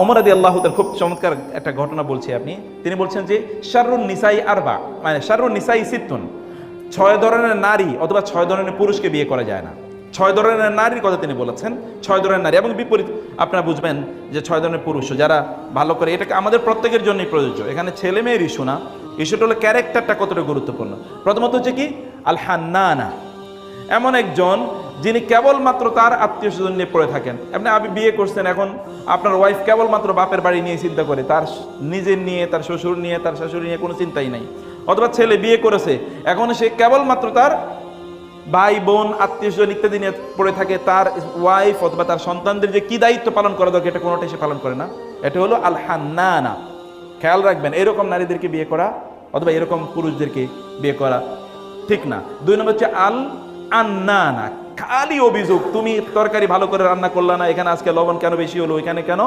ওমর রাদিয়াল্লাহু তাআলা খুব চমৎকার একটা ঘটনা বলছি আপনি। তিনি বলছেন যে শাররুন নিসাই আরবা, মানে শাররুন নিসাই সিত্তুন, 6 ধরনের নারী অথবা 6 ধরনের পুরুষকে বিয়ে করা যায় না। 6 ধরনের নারীর কথা তিনি বলেছেন, 6 ধরনের নারী এবং বিপরীত আপনারা বুঝবেন যে 6 ধরনের পুরুষ যারা ভালো করে, এটাকে আমাদের প্রত্যেকের জন্যই প্রযোজ্য। এখানে ছেলে মেয়ের ইস্যু না, ইস্যুটা হলো ক্যারেক্টারটা কতটা গুরুত্বপূর্ণ। প্রথমত হচ্ছে কি আল হান্নানা, এমন একজন যিনি কেবলমাত্র তার আত্মীয় স্বজন নিয়ে পড়ে থাকেন। আপনি বিয়ে করছেন, এখন আপনার ওয়াইফ কেবলমাত্র বাপের বাড়ি নিয়ে চিন্তা করে, তার নিজের নিয়ে, তার শ্বশুর নিয়ে, তার শাশুড়ি নিয়ে কোনো চিন্তাই নাই। অথবা ছেলে বিয়ে করেছে, এখন সে কেবলমাত্র তার ভাই বোন আত্মীয় স্বজন ইত্যাদি নিয়ে পড়ে থাকে, তার ওয়াইফ অথবা তার সন্তানদের যে কি দায়িত্ব পালন করা দরকার এটা কোনোটাই সে পালন করে না। এটা হলো আল হান্নানা। খেয়াল রাখবেন, এরকম নারীদেরকে বিয়ে করা অথবা এরকম পুরুষদেরকে বিয়ে করা ঠিক না। 2 নম্বর হচ্ছে আল আন্নানা, খালি অভিযোগ, তুমি তরকারি ভালো করে রান্না করলা না, এখানে আজকে লবণ কেন বেশি হলো, এখানে কেন